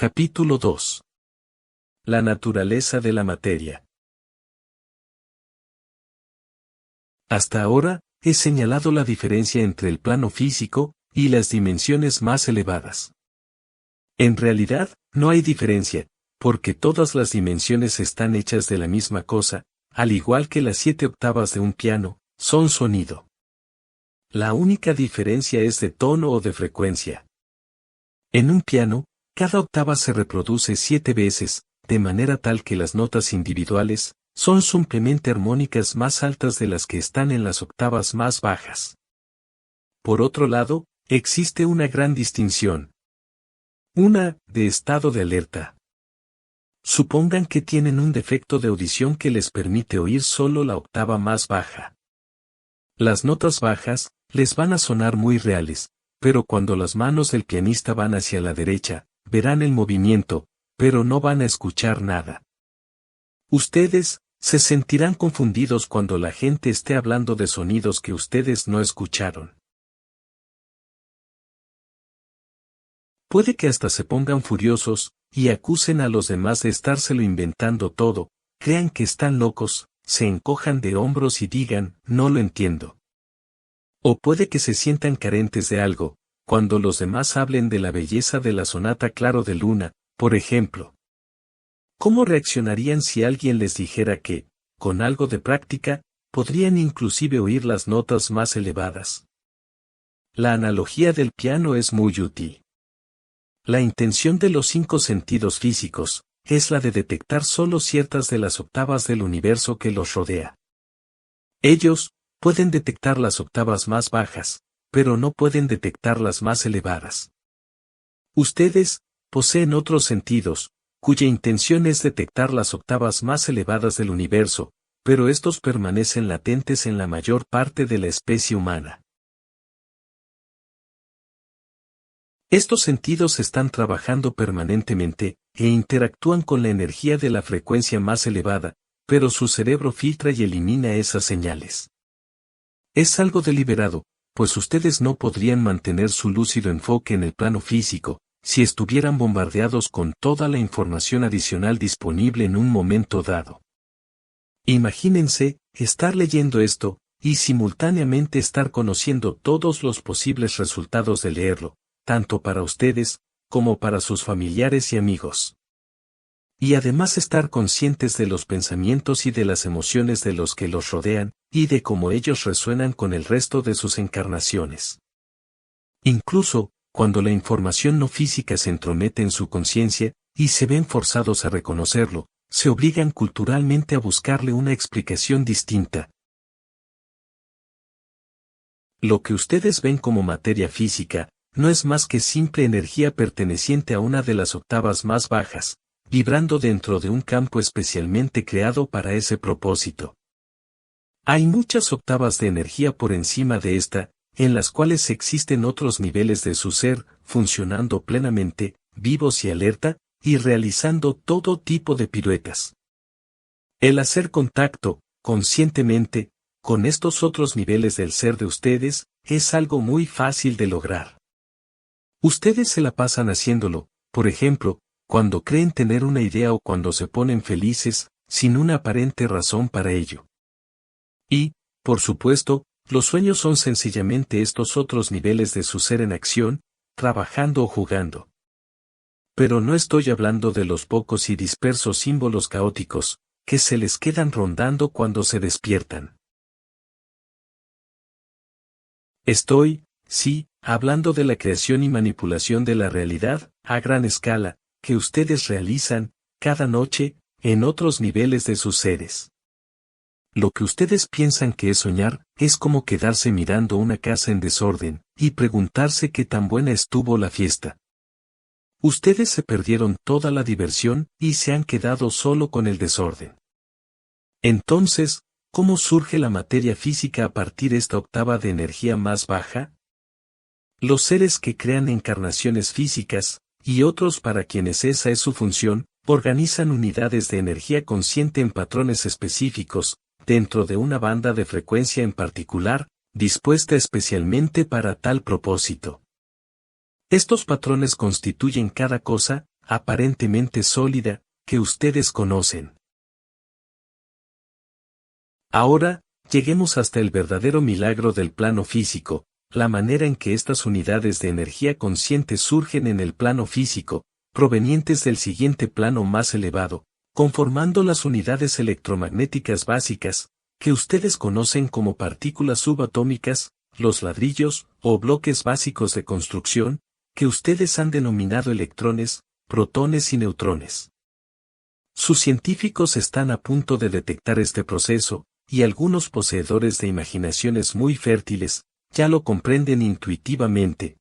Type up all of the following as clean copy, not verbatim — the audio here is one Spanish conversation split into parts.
Capítulo 2. La naturaleza de la materia. Hasta ahora, he señalado la diferencia entre el plano físico y las dimensiones más elevadas. En realidad, no hay diferencia, porque todas las dimensiones están hechas de la misma cosa, al igual que las 7 octavas de un piano, son sonido. La única diferencia es de tono o de frecuencia. En un piano, cada octava se reproduce 7 veces, de manera tal que las notas individuales son simplemente armónicas más altas de las que están en las octavas más bajas. Por otro lado, existe una gran distinción. Una, de estado de alerta. Supongan que tienen un defecto de audición que les permite oír solo la octava más baja. Las notas bajas les van a sonar muy reales, pero cuando las manos del pianista van hacia la derecha, verán el movimiento, pero no van a escuchar nada. Ustedes se sentirán confundidos cuando la gente esté hablando de sonidos que ustedes no escucharon. Puede que hasta se pongan furiosos y acusen a los demás de estárselo inventando todo, crean que están locos, se encojan de hombros y digan, no lo entiendo. O puede que se sientan carentes de algo, cuando los demás hablen de la belleza de la sonata Claro de Luna, por ejemplo. ¿Cómo reaccionarían si alguien les dijera que, con algo de práctica, podrían inclusive oír las notas más elevadas? La analogía del piano es muy útil. La intención de los 5 sentidos físicos es la de detectar solo ciertas de las octavas del universo que los rodea. Ellos pueden detectar las octavas más bajas, pero no pueden detectar las más elevadas. Ustedes poseen otros sentidos, cuya intención es detectar las octavas más elevadas del universo, pero estos permanecen latentes en la mayor parte de la especie humana. Estos sentidos están trabajando permanentemente, e interactúan con la energía de la frecuencia más elevada, pero su cerebro filtra y elimina esas señales. Es algo deliberado, pues ustedes no podrían mantener su lúcido enfoque en el plano físico, si estuvieran bombardeados con toda la información adicional disponible en un momento dado. Imagínense, estar leyendo esto, y simultáneamente estar conociendo todos los posibles resultados de leerlo, tanto para ustedes, como para sus familiares y amigos. Y además estar conscientes de los pensamientos y de las emociones de los que los rodean, y de cómo ellos resuenan con el resto de sus encarnaciones. Incluso, cuando la información no física se entromete en su conciencia, y se ven forzados a reconocerlo, se obligan culturalmente a buscarle una explicación distinta. Lo que ustedes ven como materia física, no es más que simple energía perteneciente a una de las octavas más bajas, vibrando dentro de un campo especialmente creado para ese propósito. Hay muchas octavas de energía por encima de esta, en las cuales existen otros niveles de su ser, funcionando plenamente, vivos y alerta, y realizando todo tipo de piruetas. El hacer contacto, conscientemente, con estos otros niveles del ser de ustedes, es algo muy fácil de lograr. Ustedes se la pasan haciéndolo, por ejemplo, cuando creen tener una idea o cuando se ponen felices, sin una aparente razón para ello. Y, por supuesto, los sueños son sencillamente estos otros niveles de su ser en acción, trabajando o jugando. Pero no estoy hablando de los pocos y dispersos símbolos caóticos, que se les quedan rondando cuando se despiertan. Estoy, sí, hablando de la creación y manipulación de la realidad, a gran escala, que ustedes realizan, cada noche, en otros niveles de sus seres. Lo que ustedes piensan que es soñar, es como quedarse mirando una casa en desorden, y preguntarse qué tan buena estuvo la fiesta. Ustedes se perdieron toda la diversión, y se han quedado solo con el desorden. Entonces, ¿cómo surge la materia física a partir de esta octava de energía más baja? Los seres que crean encarnaciones físicas, y otros para quienes esa es su función, organizan unidades de energía consciente en patrones específicos, dentro de una banda de frecuencia en particular, dispuesta especialmente para tal propósito. Estos patrones constituyen cada cosa, aparentemente sólida, que ustedes conocen. Ahora, lleguemos hasta el verdadero milagro del plano físico, la manera en que estas unidades de energía consciente surgen en el plano físico, provenientes del siguiente plano más elevado, conformando las unidades electromagnéticas básicas, que ustedes conocen como partículas subatómicas, los ladrillos, o bloques básicos de construcción, que ustedes han denominado electrones, protones y neutrones. Sus científicos están a punto de detectar este proceso, y algunos poseedores de imaginaciones muy fértiles, ya lo comprenden intuitivamente.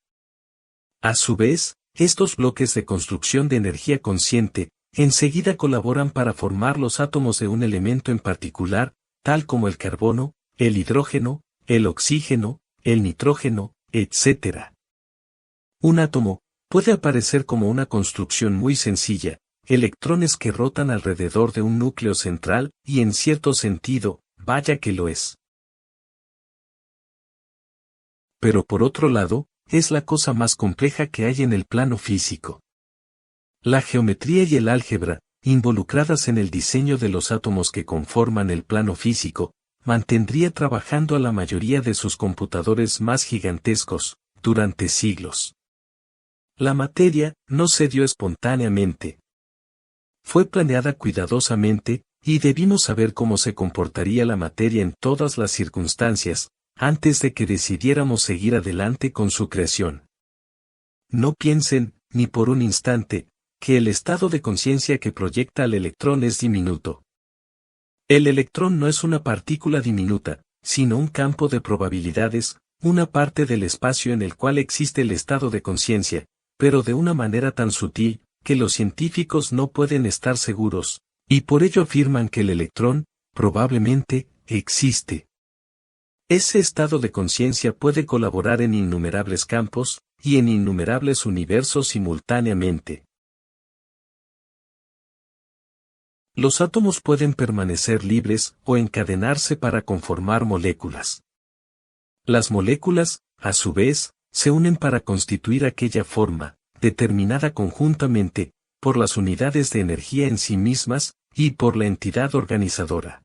A su vez, estos bloques de construcción de energía consciente, enseguida colaboran para formar los átomos de un elemento en particular, tal como el carbono, el hidrógeno, el oxígeno, el nitrógeno, etc. Un átomo puede aparecer como una construcción muy sencilla, electrones que rotan alrededor de un núcleo central, y en cierto sentido, vaya que lo es. Pero por otro lado, es la cosa más compleja que hay en el plano físico. La geometría y el álgebra, involucradas en el diseño de los átomos que conforman el plano físico, mantendría trabajando a la mayoría de sus computadores más gigantescos, durante siglos. La materia no se dio espontáneamente. Fue planeada cuidadosamente, y debimos saber cómo se comportaría la materia en todas las circunstancias, antes de que decidiéramos seguir adelante con su creación. No piensen, ni por un instante, que el estado de conciencia que proyecta al electrón es diminuto. El electrón no es una partícula diminuta, sino un campo de probabilidades, una parte del espacio en el cual existe el estado de conciencia, pero de una manera tan sutil, que los científicos no pueden estar seguros, y por ello afirman que el electrón, probablemente, existe. Ese estado de conciencia puede colaborar en innumerables campos, y en innumerables universos simultáneamente. Los átomos pueden permanecer libres o encadenarse para conformar moléculas. Las moléculas, a su vez, se unen para constituir aquella forma, determinada conjuntamente, por las unidades de energía en sí mismas, y por la entidad organizadora.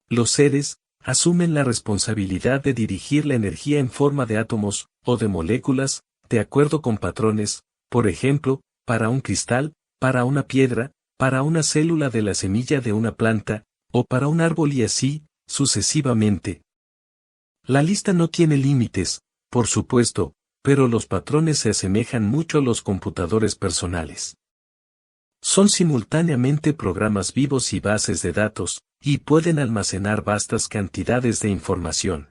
Los seres, asumen la responsabilidad de dirigir la energía en forma de átomos, o de moléculas, de acuerdo con patrones, por ejemplo, para un cristal, para una piedra, para una célula de la semilla de una planta, o para un árbol y así, sucesivamente. La lista no tiene límites, por supuesto, pero los patrones se asemejan mucho a los computadores personales. Son simultáneamente programas vivos y bases de datos, y pueden almacenar vastas cantidades de información.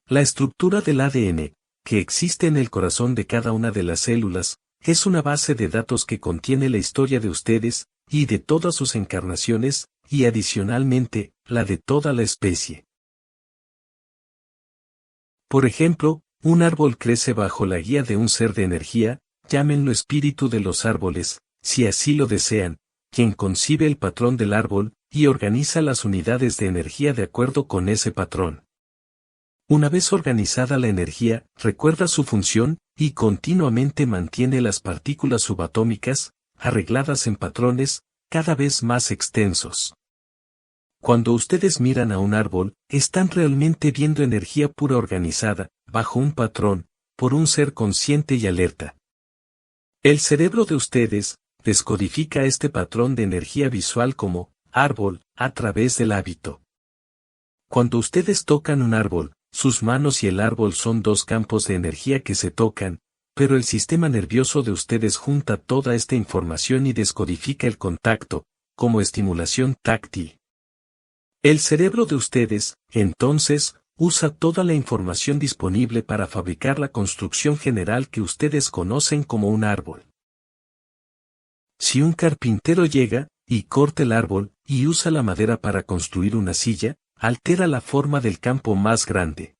La estructura del ADN, que existe en el corazón de cada una de las células, es una base de datos que contiene la historia de ustedes, y de todas sus encarnaciones, y adicionalmente, la de toda la especie. Por ejemplo, un árbol crece bajo la guía de un ser de energía, llámenlo espíritu de los árboles, si así lo desean, quien concibe el patrón del árbol, y organiza las unidades de energía de acuerdo con ese patrón. Una vez organizada la energía, recuerda su función, y continuamente mantiene las partículas subatómicas, arregladas en patrones, cada vez más extensos. Cuando ustedes miran a un árbol, están realmente viendo energía pura organizada, bajo un patrón, por un ser consciente y alerta. El cerebro de ustedes, descodifica este patrón de energía visual como árbol, a través del hábito. Cuando ustedes tocan un árbol, sus manos y el árbol son dos campos de energía que se tocan, pero el sistema nervioso de ustedes junta toda esta información y descodifica el contacto, como estimulación táctil. El cerebro de ustedes, entonces, usa toda la información disponible para fabricar la construcción general que ustedes conocen como un árbol. Si un carpintero llega, y corta el árbol, y usa la madera para construir una silla, altera la forma del campo más grande.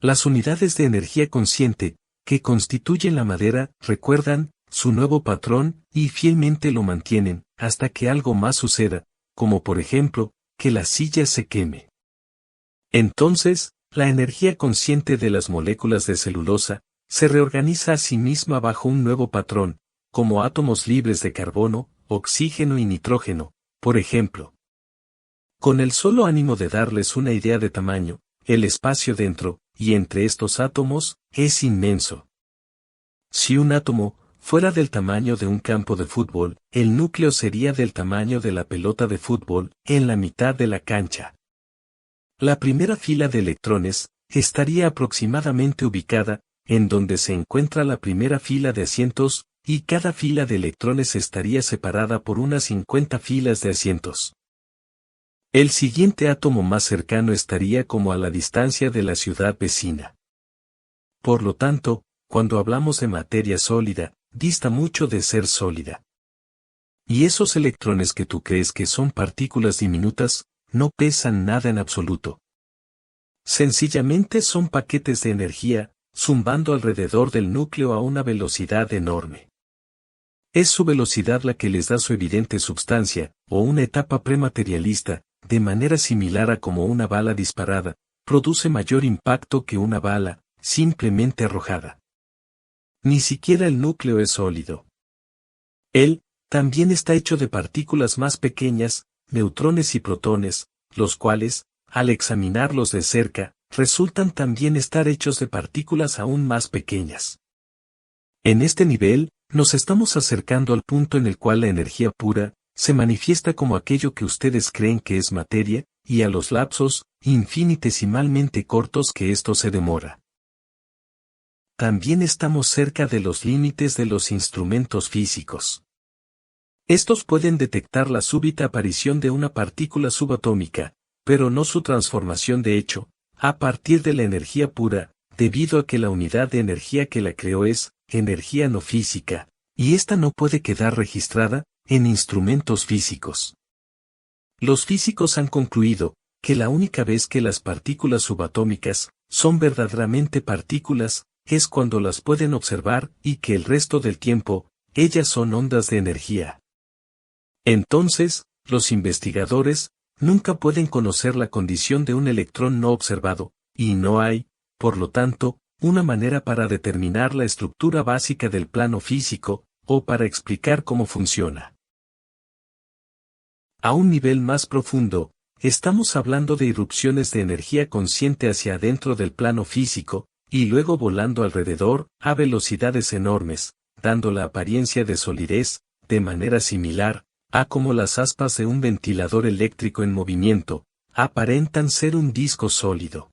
Las unidades de energía consciente, que constituyen la madera, recuerdan su nuevo patrón, y fielmente lo mantienen, hasta que algo más suceda, como por ejemplo, que la silla se queme. Entonces, la energía consciente de las moléculas de celulosa, se reorganiza a sí misma bajo un nuevo patrón, como átomos libres de carbono, oxígeno y nitrógeno, por ejemplo. Con el solo ánimo de darles una idea de tamaño, el espacio dentro y entre estos átomos es inmenso. Si un átomo fuera del tamaño de un campo de fútbol, el núcleo sería del tamaño de la pelota de fútbol en la mitad de la cancha. La primera fila de electrones estaría aproximadamente ubicada en donde se encuentra la primera fila de asientos, y cada fila de electrones estaría separada por unas 50 filas de asientos. El siguiente átomo más cercano estaría como a la distancia de la ciudad vecina. Por lo tanto, cuando hablamos de materia sólida, dista mucho de ser sólida. Y esos electrones que tú crees que son partículas diminutas, no pesan nada en absoluto. Sencillamente son paquetes de energía, zumbando alrededor del núcleo a una velocidad enorme. Es su velocidad la que les da su evidente substancia, o una etapa prematerialista, de manera similar a como una bala disparada, produce mayor impacto que una bala, simplemente arrojada. Ni siquiera el núcleo es sólido. Él, también está hecho de partículas más pequeñas, neutrones y protones, los cuales, al examinarlos de cerca, resultan también estar hechos de partículas aún más pequeñas. En este nivel, nos estamos acercando al punto en el cual la energía pura se manifiesta como aquello que ustedes creen que es materia, y a los lapsos infinitesimalmente cortos que esto se demora. También estamos cerca de los límites de los instrumentos físicos. Estos pueden detectar la súbita aparición de una partícula subatómica, pero no su transformación de hecho, a partir de la energía pura, debido a que la unidad de energía que la creó es energía no física, y ésta no puede quedar registrada en instrumentos físicos. Los físicos han concluido que la única vez que las partículas subatómicas son verdaderamente partículas es cuando las pueden observar y que el resto del tiempo, ellas son ondas de energía. Entonces, los investigadores nunca pueden conocer la condición de un electrón no observado, y no hay, por lo tanto, una manera para determinar la estructura básica del plano físico, o para explicar cómo funciona. A un nivel más profundo, estamos hablando de irrupciones de energía consciente hacia adentro del plano físico, y luego volando alrededor, a velocidades enormes, dando la apariencia de solidez, de manera similar, a como las aspas de un ventilador eléctrico en movimiento, aparentan ser un disco sólido.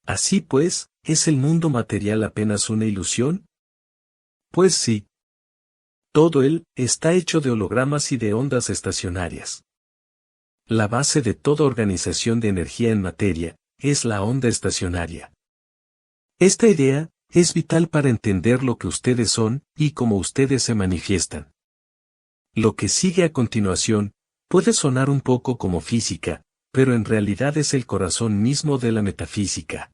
Así pues, ¿es el mundo material apenas una ilusión? Pues sí. Todo él está hecho de hologramas y de ondas estacionarias. La base de toda organización de energía en materia es la onda estacionaria. Esta idea es vital para entender lo que ustedes son y cómo ustedes se manifiestan. Lo que sigue a continuación puede sonar un poco como física, pero en realidad es el corazón mismo de la metafísica.